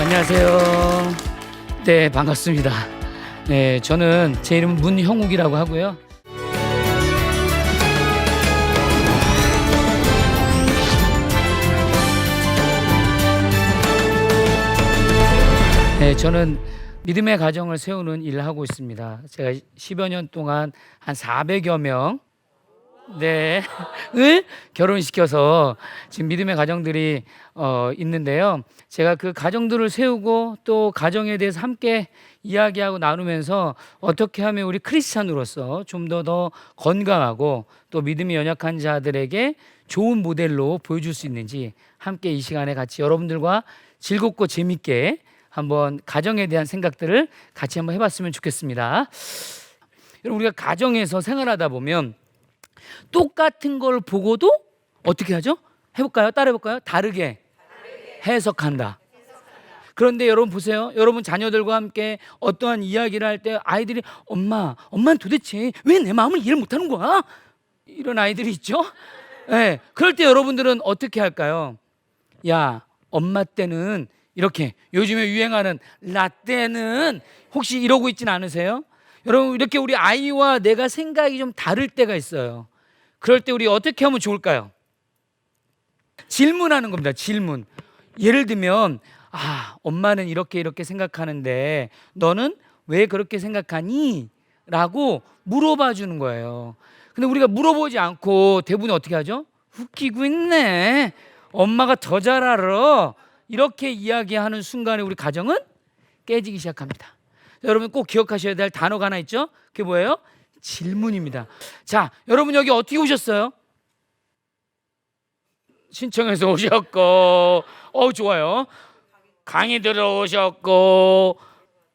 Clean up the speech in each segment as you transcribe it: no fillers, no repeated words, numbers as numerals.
안녕하세요. 네, 반갑습니다. 네, 저는 제 이름은 문형욱이라고 하고요. 네, 저는 믿음의 가정을 세우는 일을 하고 있습니다. 제가 10여 년 동안 한 400여 명 을 결혼시켜서 지금 믿음의 가정들이 있는데요. 제가 그 가정들을 세우고 또 가정에 대해서 함께 이야기하고 나누면서 어떻게 하면 우리 크리스찬으로서 좀 더 건강하고 또 믿음이 연약한 자들에게 좋은 모델로 보여줄 수 있는지 함께 이 시간에 같이 여러분들과 즐겁고 재밌게 한번 가정에 대한 생각들을 같이 한번 해봤으면 좋겠습니다. 여러분, 우리가 가정에서 생활하다 보면 똑같은 걸 보고도 어떻게 하죠? 해볼까요? 따라해볼까요? 다르게 해석한다. 그런데 여러분 보세요. 여러분 자녀들과 함께 어떠한 이야기를 할 때 아이들이 엄마는 도대체 왜 내 마음을 이해를 못하는 거야? 이런 아이들이 있죠. 네, 그럴 때 여러분들은 어떻게 할까요? 야, 엄마 때는 이렇게, 요즘에 유행하는 라떼는 혹시 이러고 있진 않으세요? 여러분, 이렇게 우리 아이와 내가 생각이 좀 다를 때가 있어요. 그럴 때 우리 어떻게 하면 좋을까요? 질문하는 겁니다. 질문. 예를 들면 엄마는 이렇게 생각하는데 너는 왜 그렇게 생각하니? 라고 물어봐 주는 거예요. 근데 우리가 물어보지 않고 대부분 어떻게 하죠? 웃기고 있네, 엄마가 더 잘 알아, 이렇게 이야기하는 순간에 우리 가정은 깨지기 시작합니다. 여러분 꼭 기억하셔야 될 단어가 하나 있죠? 그게 뭐예요? 질문입니다. 자, 여러분 여기 어떻게 오셨어요? 신청해서 오셨고, 좋아요. 강의 들어오셨고,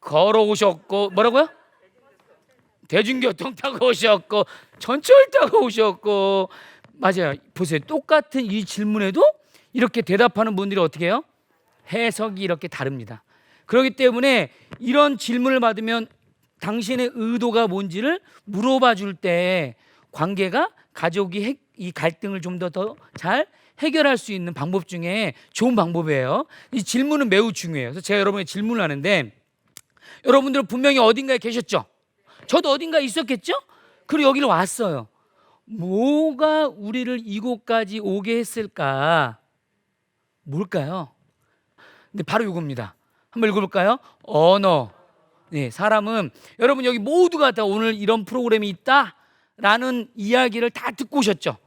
걸어오셨고, 뭐라고요? 대중교통 타고 오셨고, 전철 타고 오셨고. 맞아요. 보세요. 똑같은 이 질문에도 이렇게 대답하는 분들이 어떻게 해요? 해석이 이렇게 다릅니다. 그렇기 때문에 이런 질문을 받으면 당신의 의도가 뭔지를 물어봐 줄 때 관계가, 가족이 이 갈등을 좀 더 잘 해결할 수 있는 방법 중에 좋은 방법이에요. 이 질문은 매우 중요해요. 그래서 제가 여러분에게 질문을 하는데, 여러분들은 분명히 어딘가에 계셨죠? 저도 어딘가에 있었겠죠? 그리고 여기를 왔어요. 뭐가 우리를 이곳까지 오게 했을까? 뭘까요? 근데 바로 이겁니다. 한번 읽어볼까요? 언어. 네, 사람은, 여러분 여기 모두가 다 오늘 이런 프로그램이 있다라는 이야기를 다 듣고 오셨죠?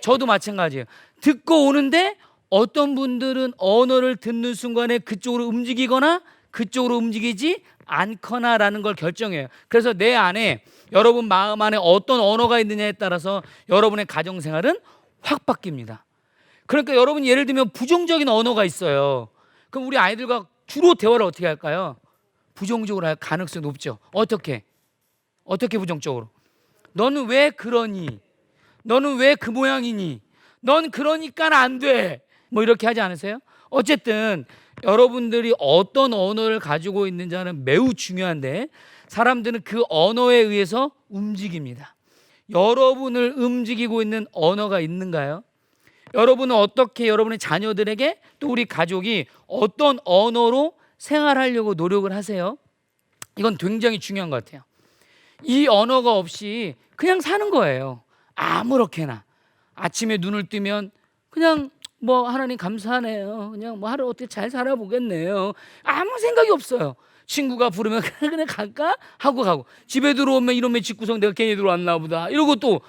저도 마찬가지예요. 듣고 오는데 어떤 분들은 언어를 듣는 순간에 그쪽으로 움직이거나 그쪽으로 움직이지 않거나라는 걸 결정해요. 그래서 내 안에, 여러분 마음 안에 어떤 언어가 있느냐에 따라서 여러분의 가정생활은 확 바뀝니다. 그러니까 여러분 예를 들면 부정적인 언어가 있어요. 그럼 우리 아이들과 주로 대화를 어떻게 할까요? 부정적으로 할 가능성이 높죠. 어떻게 부정적으로? 너는 왜 그러니? 너는 왜 그 모양이니? 넌 그러니까 안 돼. 뭐 이렇게 하지 않으세요? 어쨌든 여러분들이 어떤 언어를 가지고 있는지는 매우 중요한데, 사람들은 그 언어에 의해서 움직입니다. 여러분을 움직이고 있는 언어가 있는가요? 여러분은 어떻게 여러분의 자녀들에게, 또 우리 가족이 어떤 언어로 생활하려고 노력을 하세요? 이건 굉장히 중요한 것 같아요. 이 언어가 없이 그냥 사는 거예요. 아무렇게나. 아침에 눈을 뜨면 그냥 하나님 감사하네요, 그냥 하루 어떻게 잘 살아보겠네요, 아무 생각이 없어요. 친구가 부르면 그냥 갈까? 하고 가고, 집에 들어오면 이놈의 집구석 내가 괜히 들어왔나 보다 이러고 또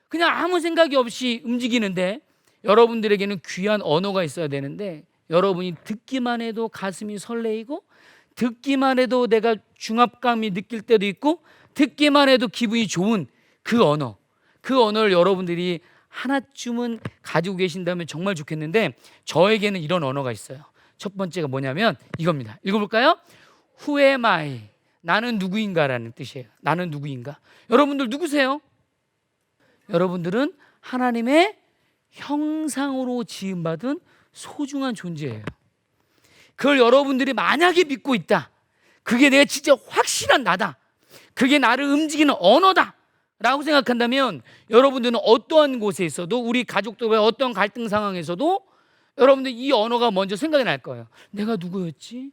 그냥 아무 생각이 없이 움직이는데, 여러분들에게는 귀한 언어가 있어야 되는데, 여러분이 듣기만 해도 가슴이 설레이고, 듣기만 해도 내가 중압감이 느낄 때도 있고, 듣기만 해도 기분이 좋은 그 언어를 여러분들이 하나쯤은 가지고 계신다면 정말 좋겠는데, 저에게는 이런 언어가 있어요. 첫 번째가 뭐냐면 이겁니다. 읽어볼까요? Who am I? 나는 누구인가라는 뜻이에요. 나는 누구인가? 여러분들 누구세요? 여러분들은 하나님의 형상으로 지음받은 소중한 존재예요. 그걸 여러분들이 만약에 믿고 있다, 그게 내가 진짜 확실한 나다, 그게 나를 움직이는 언어다 라고 생각한다면, 여러분들은 어떠한 곳에 있어도, 우리 가족들과의 어떤 갈등 상황에서도 여러분들 이 언어가 먼저 생각이 날 거예요. 내가 누구였지?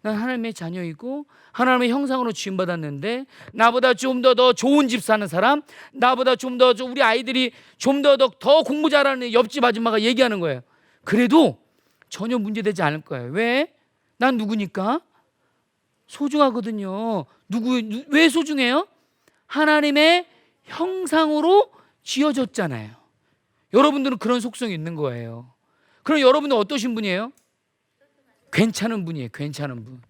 난 하나님의 자녀이고 하나님의 형상으로 지음받았는데 나보다 좀 더 좋은 집 사는 사람, 나보다 좀 더 우리 아이들이 좀 더 공부 잘하는 옆집 아줌마가 얘기하는 거예요. 그래도 전혀 문제되지 않을 거예요. 왜? 난 누구니까? 소중하거든요. 왜 소중해요? 하나님의 형상으로 지어졌잖아요. 여러분들은 그런 속성이 있는 거예요. 그럼 여러분은 어떠신 분이에요? 괜찮은 분이에요. 괜찮은 분.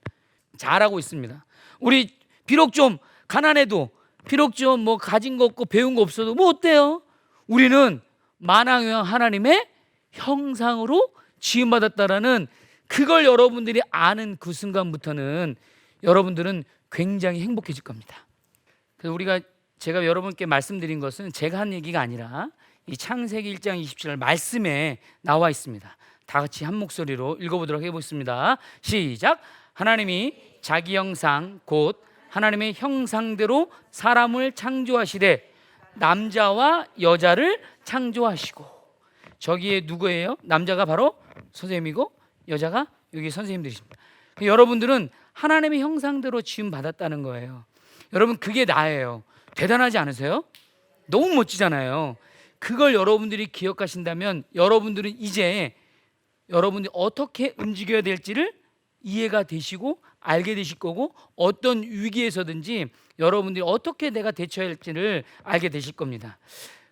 잘하고 있습니다. 우리 비록 좀 가난해도, 비록 좀 뭐 가진 거 없고 배운 거 없어도 뭐 어때요? 우리는 만왕의 하나님의 형상으로 지음받았다라는 그걸 여러분들이 아는 그 순간부터는 여러분들은 굉장히 행복해질 겁니다. 그래서 제가 여러분께 말씀드린 것은 제가 한 얘기가 아니라 이 창세기 1장 27절 말씀에 나와 있습니다. 다 같이 한 목소리로 읽어보도록 해보겠습니다. 시작. 하나님이 자기 형상 곧 하나님의 형상대로 사람을 창조하시되 남자와 여자를 창조하시고. 저기에 누구예요? 남자가 바로 선생님이고 여자가 여기 선생님들이십니다. 여러분들은 하나님의 형상대로 지음 받았다는 거예요. 여러분 그게 나예요. 대단하지 않으세요? 너무 멋지잖아요. 그걸 여러분들이 기억하신다면 여러분들은 이제 여러분들이 어떻게 움직여야 될지를 이해가 되시고 알게 되실 거고 어떤 위기에서든지 여러분들이 어떻게 내가 대처해야 할지를 알게 되실 겁니다.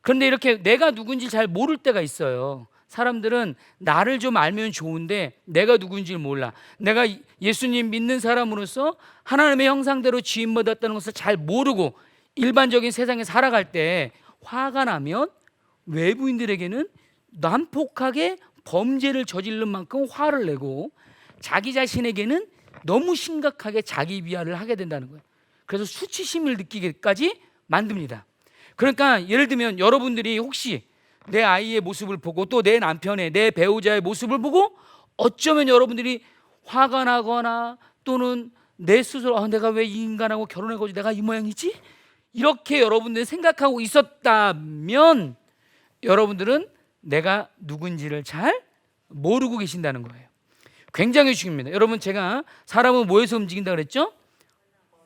그런데 이렇게 내가 누군지 잘 모를 때가 있어요. 사람들은 나를 좀 알면 좋은데 내가 누군지 몰라. 내가 예수님 믿는 사람으로서 하나님의 형상대로 지음받았다는 것을 잘 모르고 일반적인 세상에 살아갈 때 화가 나면 외부인들에게는 난폭하게 범죄를 저지른 만큼 화를 내고 자기 자신에게는 너무 심각하게 자기 비하를 하게 된다는 거예요. 그래서 수치심을 느끼게까지 만듭니다. 그러니까 예를 들면 여러분들이 혹시 내 아이의 모습을 보고 또 내 남편의 내 배우자의 모습을 보고 어쩌면 여러분들이 화가 나거나 또는 내 스스로 내가 왜 이 인간하고 결혼해가지고 내가 이 모양이지? 이렇게 여러분들이 생각하고 있었다면 여러분들은 내가 누군지를 잘 모르고 계신다는 거예요. 굉장히 중요합니다. 여러분 제가 사람은 뭐에서 움직인다 그랬죠?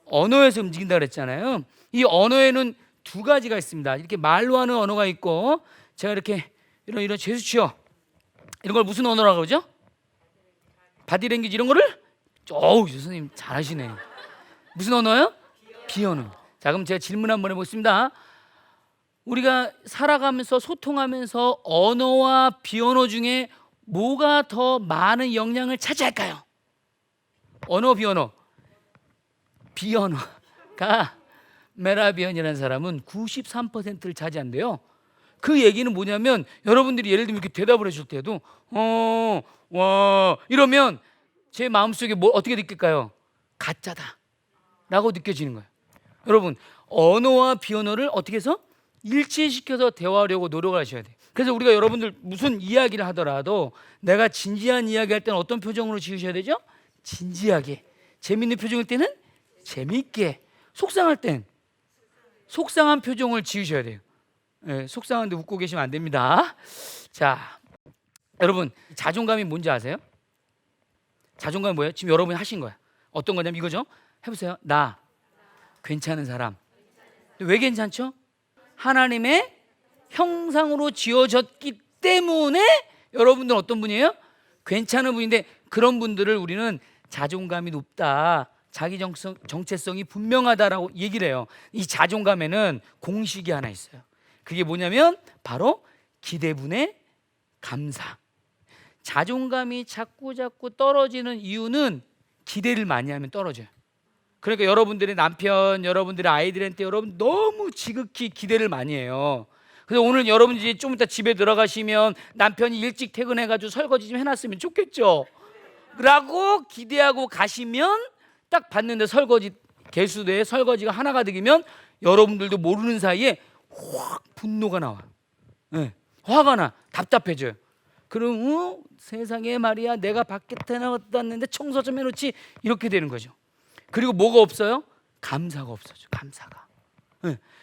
언어에서 움직인다 그랬잖아요. 이 언어에는 두 가지가 있습니다. 이렇게 말로 하는 언어가 있고 제가 이렇게 이런 제스처 이런 걸 무슨 언어라고 그러죠? 바디랭귀지 이런 거를? 선생님 잘하시네. 무슨 언어요? 비언어. 자 그럼 제가 질문 한번 해보겠습니다. 우리가 살아가면서 소통하면서 언어와 비언어 중에 뭐가 더 많은 영향을 차지할까요? 언어 비언어. 비언어가 메라비언이라는 사람은 93%를 차지한대요. 그 얘기는 뭐냐면 여러분들이 예를 들면 이렇게 대답을 해줄 때도 와 이러면 제 마음속에 어떻게 느낄까요? 가짜다 라고 느껴지는 거예요. 여러분 언어와 비언어를 어떻게 해서 일치시켜서 대화하려고 노력을 하셔야 돼요. 그래서 우리가 여러분들 무슨 이야기를 하더라도 내가 진지한 이야기 할 때는 어떤 표정으로 지으셔야 되죠? 진지하게. 재밌는 표정일 때는 재밌게. 속상할 땐 속상한 표정을 지으셔야 돼요. 속상한데 웃고 계시면 안 됩니다. 자, 여러분 자존감이 뭔지 아세요? 자존감이 뭐예요? 지금 여러분이 하신 거야. 어떤 거냐면 이거죠. 해보세요. 나 괜찮은 사람. 왜 괜찮죠? 하나님의 형상으로 지어졌기 때문에 여러분들은 어떤 분이에요? 괜찮은 분인데 그런 분들을 우리는 자존감이 높다, 자기 정체성이 분명하다라고 얘기를 해요. 이 자존감에는 공식이 하나 있어요. 그게 뭐냐면 바로 기대분의 감사. 자존감이 자꾸 떨어지는 이유는 기대를 많이 하면 떨어져요. 그러니까 여러분들의 남편, 여러분들의 아이들한테 여러분 너무 지극히 기대를 많이 해요. 그래서 오늘 여러분들이 좀 이따 집에 들어가시면 남편이 일찍 퇴근해가지고 설거지 좀 해놨으면 좋겠죠 라고 기대하고 가시면 딱 봤는데 설거지 개수대에 설거지가 하나가 득이면 여러분들도 모르는 사이에 확 분노가 나와요. 화가 나, 답답해져요. 그럼 세상에 말이야 내가 밖에 나갔는데 청소 좀 해놓지 이렇게 되는 거죠. 그리고 뭐가 없어요? 감사가 없어져. 감사가.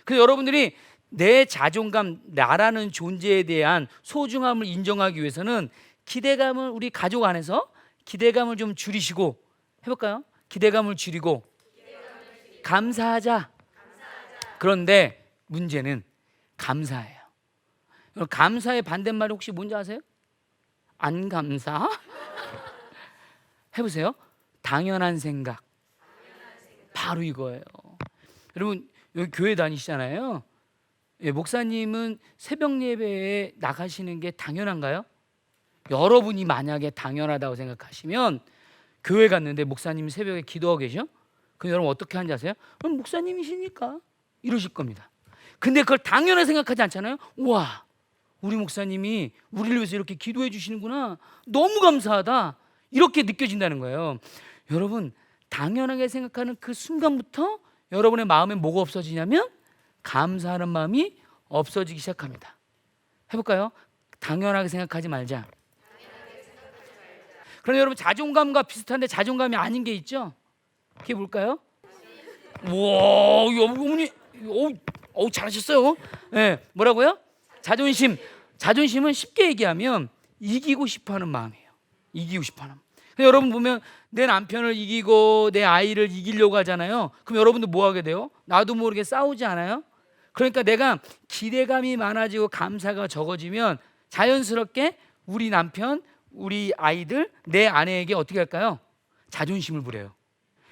그래서 여러분들이 내 자존감, 나라는 존재에 대한 소중함을 인정하기 위해서는 기대감을 우리 가족 안에서 기대감을 좀 줄이시고 해볼까요? 기대감을 줄이고 감사하자. 그런데 문제는 감사예요. 감사의 반대말이 혹시 뭔지 아세요? 안 감사? 해보세요. 당연한 생각. 바로 이거예요. 여러분 여기 교회 다니시잖아요. 예, 목사님은 새벽 예배에 나가시는 게 당연한가요? 여러분이 만약에 당연하다고 생각하시면 교회 갔는데 목사님이 새벽에 기도하고 계셔? 그럼 여러분 어떻게 하는지 아세요? 그럼 목사님이시니까 이러실 겁니다. 근데 그걸 당연하게 생각하지 않잖아요. 우와, 우리 목사님이 우리를 위해서 이렇게 기도해 주시는구나, 너무 감사하다, 이렇게 느껴진다는 거예요. 여러분 당연하게 생각하는 그 순간부터 여러분의 마음에 뭐가 없어지냐면 감사하는 마음이 없어지기 시작합니다. 해볼까요? 당연하게 생각하지 말자. 그럼 여러분 자존감과 비슷한데 자존감이 아닌 게 있죠? 그게 뭘까요? 우와, 어머니, 잘하셨어요. 네, 뭐라고요? 자존심. 자존심은 쉽게 얘기하면 이기고 싶어하는 마음이에요. 이기고 싶어하는. 여러분 보면 내 남편을 이기고 내 아이를 이기려고 하잖아요. 그럼 여러분도 뭐 하게 돼요? 나도 모르게 싸우지 않아요? 그러니까 내가 기대감이 많아지고 감사가 적어지면 자연스럽게 우리 남편, 우리 아이들, 내 아내에게 어떻게 할까요? 자존심을 부려요.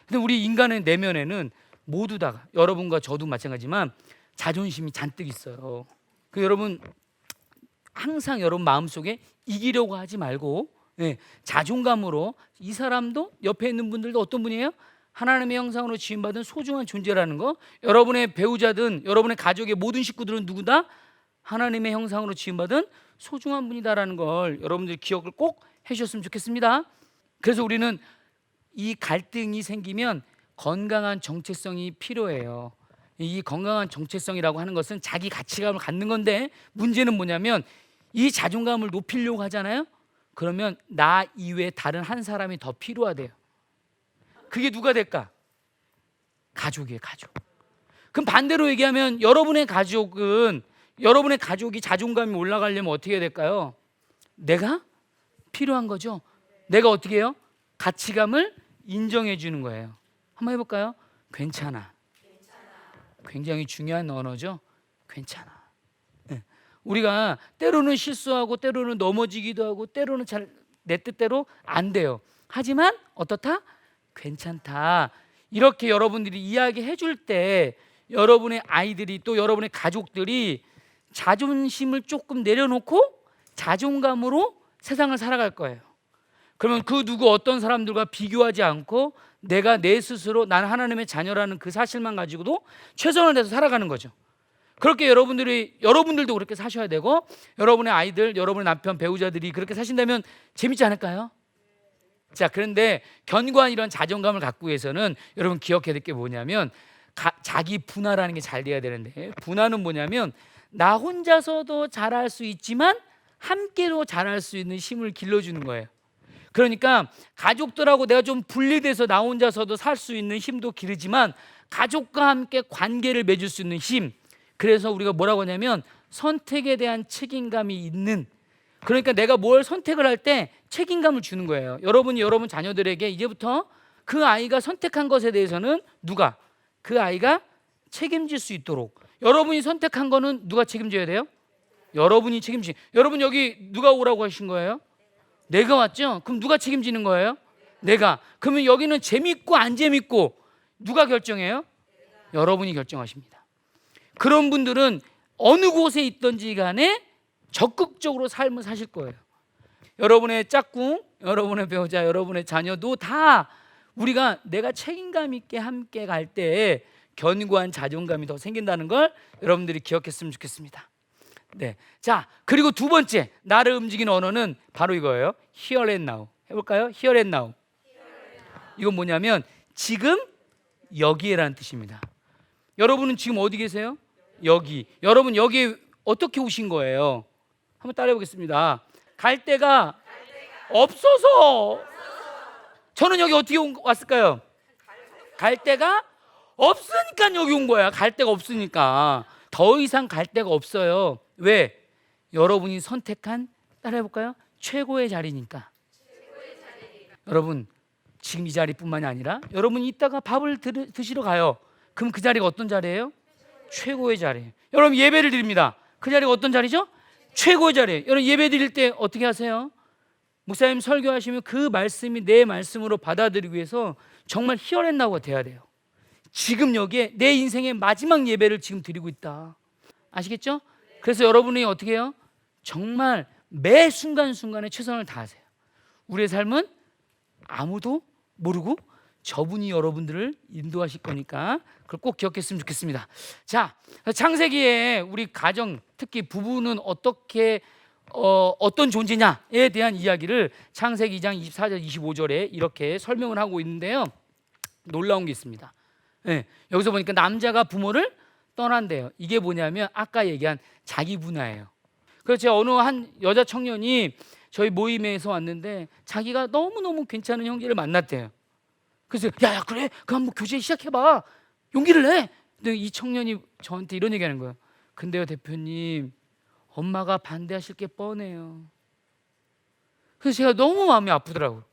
근데 우리 인간의 내면에는 모두 다, 여러분과 저도 마찬가지지만 자존심이 잔뜩 있어요. 그 여러분 항상 여러분 마음속에 이기려고 하지 말고, 예, 자존감으로, 이 사람도 옆에 있는 분들도 어떤 분이에요? 하나님의 형상으로 지음받은 소중한 존재라는 거. 여러분의 배우자든 여러분의 가족의 모든 식구들은 누구다? 하나님의 형상으로 지음받은 소중한 분이다라는 걸 여러분들 기억을 꼭 해주셨으면 좋겠습니다. 그래서 우리는 이 갈등이 생기면 건강한 정체성이 필요해요. 이 건강한 정체성이라고 하는 것은 자기 가치감을 갖는 건데, 문제는 뭐냐면 이 자존감을 높이려고 하잖아요. 그러면 나 이외에 다른 한 사람이 더 필요하대요. 그게 누가 될까? 가족이에요, 가족. 그럼 반대로 얘기하면 여러분의 가족이 자존감이 올라가려면 어떻게 해야 될까요? 내가 필요한 거죠. 내가 어떻게 해요? 가치감을 인정해 주는 거예요. 한번 해볼까요? 괜찮아. 굉장히 중요한 언어죠. 괜찮아. 네. 우리가 때로는 실수하고 때로는 넘어지기도 하고 때로는 잘 내 뜻대로 안 돼요. 하지만 어떻다? 괜찮다. 이렇게 여러분들이 이야기해 줄 때 여러분의 아이들이, 또 여러분의 가족들이 자존심을 조금 내려놓고 자존감으로 세상을 살아갈 거예요. 그러면 그 누구 어떤 사람들과 비교하지 않고 내가 내 스스로 난 하나님의 자녀라는 그 사실만 가지고도 최선을 다해서 살아가는 거죠. 그렇게 여러분들도 그렇게 사셔야 되고, 여러분의 아이들, 여러분의 남편, 배우자들이 그렇게 사신다면 재밌지 않을까요? 자, 그런데 견고한 이런 자존감을 갖고 위해서는 여러분 기억해야 될 게 뭐냐면 자기 분할하는 게 잘 돼야 되는데, 분할은 뭐냐면 나 혼자서도 잘할 수 있지만 함께로 잘할 수 있는 힘을 길러주는 거예요. 그러니까 가족들하고 내가 좀 분리돼서 나 혼자서도 살 수 있는 힘도 기르지만 가족과 함께 관계를 맺을 수 있는 힘, 그래서 우리가 뭐라고 하냐면 선택에 대한 책임감이 있는, 그러니까 내가 뭘 선택을 할 때 책임감을 주는 거예요. 여러분이 여러분 자녀들에게 이제부터 그 아이가 선택한 것에 대해서는 그 아이가 책임질 수 있도록, 여러분이 선택한 거는 누가 책임져야 돼요? 여러분이 책임지. 여러분 여기 누가 오라고 하신 거예요? 내가 왔죠? 그럼 누가 책임지는 거예요? 내가. 그러면 여기는 재밌고 안 재밌고 누가 결정해요? 여러분이 결정하십니다. 그런 분들은 어느 곳에 있든지 간에 적극적으로 삶을 사실 거예요. 여러분의 짝꿍, 여러분의 배우자, 여러분의 자녀도 다 우리가 내가 책임감 있게 함께 갈 때 견고한 자존감이 더 생긴다는 걸 여러분들이 기억했으면 좋겠습니다. 네. 자, 그리고 두 번째 나를 움직이는 언어는 바로 이거예요. Here and now. 해볼까요? Here and now. 이건 뭐냐면 지금 여기에라는 뜻입니다. 여러분은 지금 어디 계세요? 여기. 여러분 여기 어떻게 오신 거예요? 한번 따라해 보겠습니다. 갈 데가 없어서. 저는 여기 어떻게 왔을까요? 갈 데가 없으니까 여기 온 거야. 갈 데가 없으니까. 더 이상 갈 데가 없어요. 왜? 여러분이 선택한, 따라해 볼까요? 최고의 자리니까. 여러분 지금 이 자리뿐만이 아니라 여러분이 이따가 밥을 드시러 가요. 그럼 그 자리가 어떤 자리예요? 최고의 자리예요. 여러분 예배를 드립니다. 그 자리가 어떤 자리죠? 최고의 자리예요. 여러분 예배 드릴 때 어떻게 하세요? 목사님 설교하시면 그 말씀이 내 말씀으로 받아들이기 위해서 정말 히어앤나우가 돼야 돼요. 지금 여기에 내 인생의 마지막 예배를 지금 드리고 있다. 아시겠죠? 그래서 여러분이 어떻게 해요? 정말 매 순간순간에 최선을 다하세요. 우리의 삶은 아무도 모르고 저분이 여러분들을 인도하실 거니까 그걸 꼭 기억했으면 좋겠습니다. 자, 창세기에 우리 가정, 특히 부부는 어떻게 어떤 존재냐에 대한 이야기를 창세기 2장 24절 25절에 이렇게 설명을 하고 있는데요. 놀라운 게 있습니다. 네, 여기서 보니까 남자가 부모를 떠난대요. 이게 뭐냐면 아까 얘기한 자기 분화예요. 그래서 제가 어느 한 여자 청년이 저희 모임에서 왔는데 자기가 너무너무 괜찮은 형제를 만났대요. 그래서 야 그래? 그럼 한번 교제 시작해봐. 용기를 내. 근데 이 청년이 저한테 이런 얘기하는 거예요. 근데요 대표님, 엄마가 반대하실 게 뻔해요. 그래서 제가 너무 마음이 아프더라고요.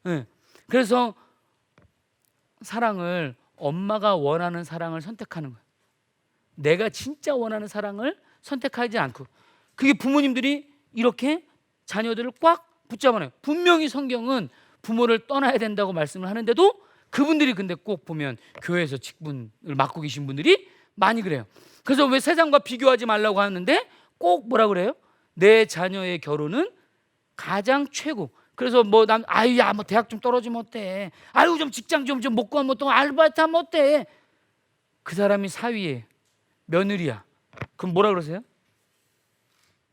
네. 그래서 사랑을 엄마가 원하는 사랑을 선택하는 거예요. 내가 진짜 원하는 사랑을 선택하지 않고. 그게 부모님들이 이렇게 자녀들을 꽉 붙잡아놔요. 분명히 성경은 부모를 떠나야 된다고 말씀을 하는데도 그분들이 근데 꼭 보면 교회에서 직분을 맡고 계신 분들이 많이 그래요. 그래서 왜 세상과 비교하지 말라고 하는데 꼭 뭐라 그래요? 내 자녀의 결혼은 가장 최고. 그래서 뭐 아유 야 뭐 대학 좀 떨어지면 어때? 아유 좀 직장 좀 먹고 하면 또 아르바이트 하면 어때? 그 사람이 사위에 며느리야. 그럼 뭐라 그러세요?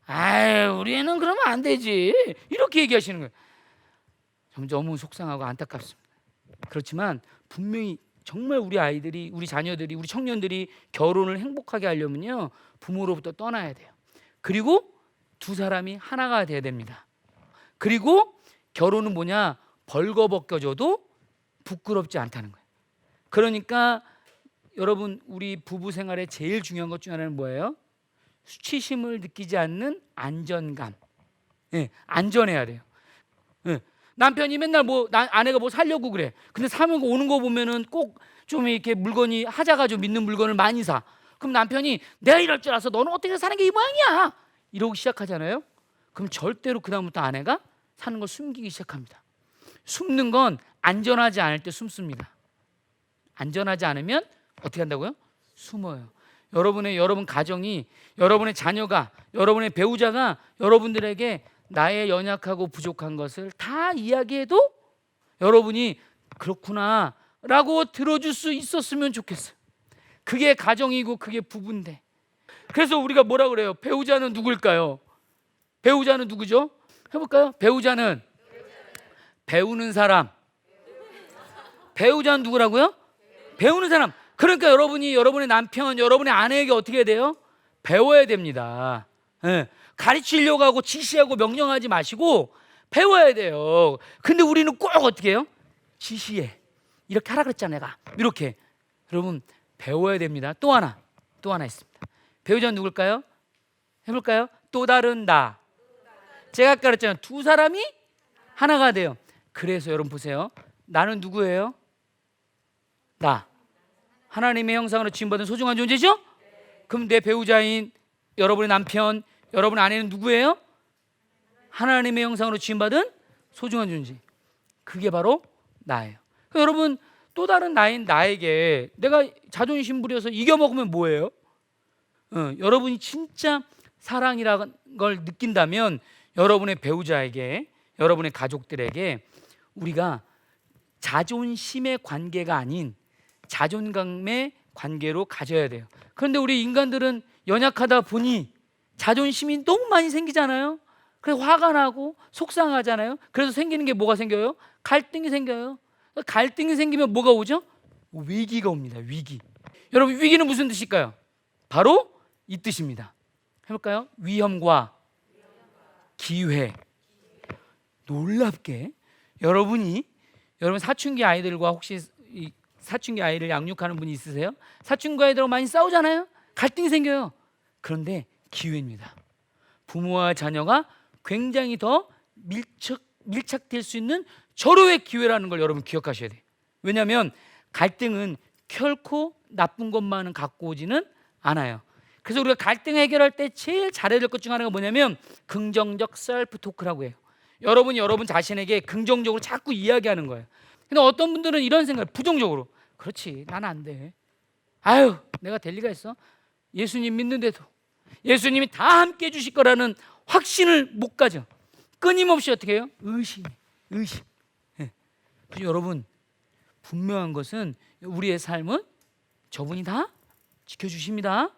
아유 우리 애는 그러면 안 되지. 이렇게 얘기하시는 거예요. 너무 속상하고 안타깝습니다. 그렇지만 분명히 정말 우리 아이들이, 우리 자녀들이, 우리 청년들이 결혼을 행복하게 하려면요 부모로부터 떠나야 돼요. 그리고 두 사람이 하나가 돼야 됩니다. 그리고 결혼은 뭐냐? 벌거벗겨져도 부끄럽지 않다는 거예요. 그러니까 여러분 우리 부부 생활에 제일 중요한 것 중 하나는 뭐예요? 수치심을 느끼지 않는 안전감. 예, 안전해야 돼요. 예. 남편이 맨날 아내가 뭐 사려고 그래. 근데 사면 오는 거 보면은 꼭 좀 이렇게 물건이 하자가 좀 있는 물건을 많이 사. 그럼 남편이 내가 이럴 줄 알아서 너는 어떻게 사는 게 이 모양이야? 이러고 시작하잖아요. 그럼 절대로 그 다음부터 아내가 사는 걸 숨기기 시작합니다. 숨는 건 안전하지 않을 때 숨습니다. 안전하지 않으면 어떻게 한다고요? 숨어요. 여러분 가정이, 여러분의 자녀가, 여러분의 배우자가 여러분들에게 나의 연약하고 부족한 것을 다 이야기해도 여러분이 그렇구나 라고 들어줄 수 있었으면 좋겠어요. 그게 가정이고 그게 부부인데. 그래서 우리가 뭐라 그래요? 배우자는 누굴까요? 배우자는 누구죠? 해볼까요? 배우자는 배우는 사람. 배우자는 누구라고요? 배우는 사람. 그러니까 여러분이 여러분의 남편, 여러분의 아내에게 어떻게 해야 돼요? 배워야 됩니다. 네. 가르치려고 하고 지시하고 명령하지 마시고 배워야 돼요. 근데 우리는 꼭 어떻게 해요? 지시해. 이렇게 하라 그랬잖아 내가. 이렇게. 여러분 배워야 됩니다. 또 하나 있습니다. 배우자는 누굴까요? 해볼까요? 또 다른 나. 제가 아까 그랬잖아요. 두 사람이 하나가 돼요. 그래서 여러분 보세요. 나는 누구예요? 나. 하나님의 형상으로 지음받은 소중한 존재죠? 그럼 내 배우자인 여러분의 남편, 여러분의 아내는 누구예요? 하나님의 형상으로 지음받은 소중한 존재. 그게 바로 나예요. 여러분 또 다른 나인 나에게 내가 자존심 부려서 이겨먹으면 뭐예요? 여러분이 진짜 사랑이라는 걸 느낀다면 여러분의 배우자에게, 여러분의 가족들에게 우리가 자존심의 관계가 아닌 자존감의 관계로 가져야 돼요. 그런데 우리 인간들은 연약하다 보니 자존심이 너무 많이 생기잖아요. 그래서 화가 나고 속상하잖아요. 그래서 생기는 게 뭐가 생겨요? 갈등이 생겨요. 갈등이 생기면 뭐가 오죠? 위기가 옵니다. 위기. 여러분 위기는 무슨 뜻일까요? 바로 이 뜻입니다. 해볼까요? 위험과 기회. 놀랍게 여러분 사춘기 아이들과 혹시 사춘기 아이를 양육하는 분이 있으세요? 사춘기 아이들하고 많이 싸우잖아요. 갈등이 생겨요. 그런데 기회입니다. 부모와 자녀가 굉장히 더 밀착될 수 있는 절호의 기회라는 걸 여러분 기억하셔야 돼요. 왜냐하면 갈등은 결코 나쁜 것만은 갖고 오지는 않아요. 그래서 우리가 갈등 해결할 때 제일 잘해야 될 것 중 하나가 뭐냐면 긍정적 셀프 토크라고 해요. 여러분이 여러분 자신에게 긍정적으로 자꾸 이야기하는 거예요. 근데 어떤 분들은 이런 생각을 부정적으로, 그렇지, 난 안 돼. 아유, 내가 될 리가 있어? 예수님 믿는데도 예수님이 다 함께 해주실 거라는 확신을 못 가져. 끊임없이 어떻게 해요? 의심. 예. 그래서 여러분, 분명한 것은 우리의 삶은 저분이 다 지켜주십니다.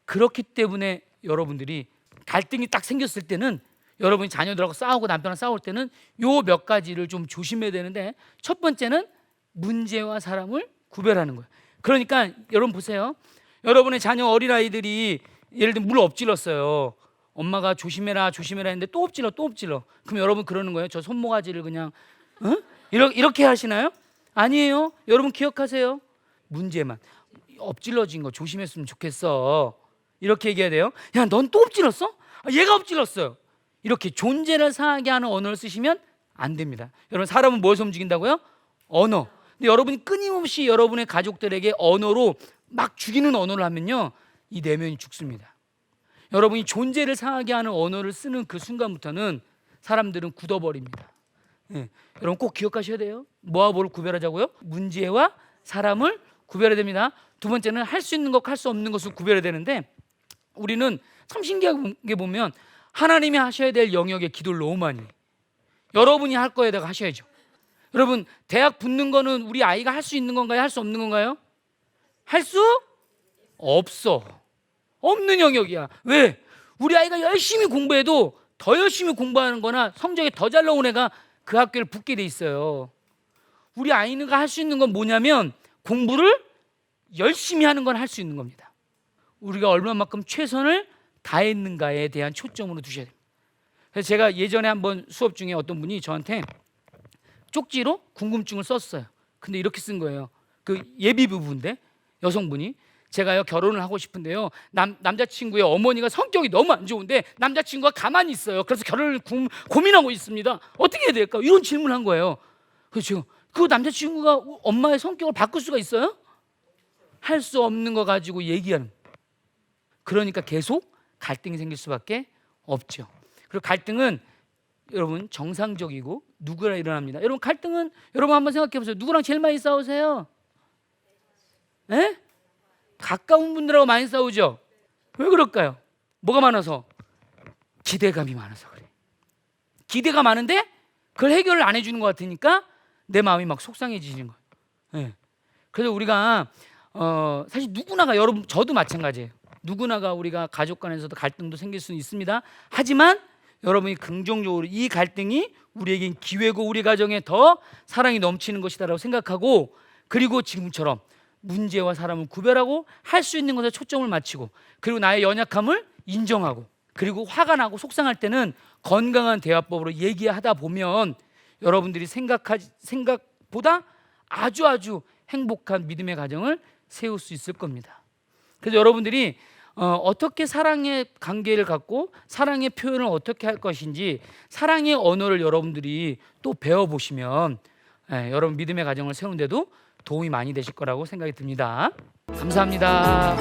그렇기 때문에 여러분들이 갈등이 딱 생겼을 때는, 여러분이 자녀들하고 싸우고 남편하고 싸울 때는 요 몇 가지를 좀 조심해야 되는데, 첫 번째는 문제와 사람을 구별하는 거예요. 그러니까 여러분 보세요. 여러분의 자녀 어린아이들이 예를 들면 물 엎질렀어요. 엄마가 조심해라 했는데 또 엎질러. 그럼 여러분 그러는 거예요? 저 손모가지를 그냥 이렇게 하시나요? 아니에요. 여러분 기억하세요. 문제만, 엎질러진 거 조심했으면 좋겠어, 이렇게 얘기해야 돼요. 야, 넌 또 엎질렀어? 얘가 엎질렀어요. 이렇게 존재를 상하게 하는 언어를 쓰시면 안 됩니다. 여러분, 사람은 무엇을 움직인다고요? 언어. 근데 여러분이 끊임없이 여러분의 가족들에게 언어로 막 죽이는 언어를 하면요, 이 내면이 죽습니다. 여러분이 존재를 상하게 하는 언어를 쓰는 그 순간부터는 사람들은 굳어버립니다. 예. 여러분 꼭 기억하셔야 돼요. 뭐와 뭐를 구별하자고요? 문제와 사람을 구별해야 됩니다. 두 번째는 할 수 있는 것과 할 수 없는 것을 구별해야 되는데, 우리는 참 신기하게 보면 하나님이 하셔야 될 영역에 기도를 너무 많이 해요. 여러분이 할 거에다가 하셔야죠. 여러분, 대학 붙는 거는 우리 아이가 할 수 있는 건가요? 할 수 없는 건가요? 할 수 없어. 없는 영역이야. 왜? 우리 아이가 열심히 공부해도 더 열심히 공부하는 거나 성적이 더 잘 나온 애가 그 학교를 붙게 돼 있어요. 우리 아이가 할 수 있는 건 뭐냐면 공부를 열심히 하는 건 할 수 있는 겁니다. 우리가 얼마만큼 최선을 다했는가에 대한 초점으로 두셔야 됩니다. 그래서 제가 예전에 한번 수업 중에 어떤 분이 저한테 쪽지로 궁금증을 썼어요. 근데 이렇게 쓴 거예요. 그 예비 부부인데 여성분이, 제가요 결혼을 하고 싶은데요, 남자친구의 어머니가 성격이 너무 안 좋은데 남자친구가 가만히 있어요. 그래서 결혼을 고민하고 있습니다. 어떻게 해야 될까? 이런 질문을 한 거예요. 그렇죠. 그 남자친구가 엄마의 성격을 바꿀 수가 있어요? 할 수 없는 거 가지고 얘기하는. 그러니까 계속 갈등이 생길 수밖에 없죠. 그리고 갈등은 여러분 정상적이고 누구나 일어납니다. 여러분 갈등은, 여러분 한번 생각해 보세요. 누구랑 제일 많이 싸우세요? 에? 가까운 분들하고 많이 싸우죠. 왜 그럴까요? 뭐가 많아서? 기대감이 많아서 그래. 기대가 많은데 그걸 해결을 안 해주는 것 같으니까 내 마음이 막 속상해지는 거예요. 네. 그래서 우리가 사실 누구나가, 여러분 저도 마찬가지예요. 누구나가 우리가 가족 간에서도 갈등도 생길 수는 있습니다. 하지만 여러분이 긍정적으로 이 갈등이 우리에겐 기회고 우리 가정에 더 사랑이 넘치는 것이다라고 생각하고, 그리고 지금처럼 문제와 사람을 구별하고 할 수 있는 것에 초점을 맞추고, 그리고 나의 연약함을 인정하고, 그리고 화가 나고 속상할 때는 건강한 대화법으로 얘기하다 보면 여러분들이 생각보다 아주 행복한 믿음의 가정을 세울 수 있을 겁니다. 그래서 여러분들이 어떻게 사랑의 관계를 갖고 사랑의 표현을 어떻게 할 것인지, 사랑의 언어를 여러분들이 또 배워보시면 여러분 믿음의 가정을 세우는데도 도움이 많이 되실 거라고 생각이 듭니다. 감사합니다.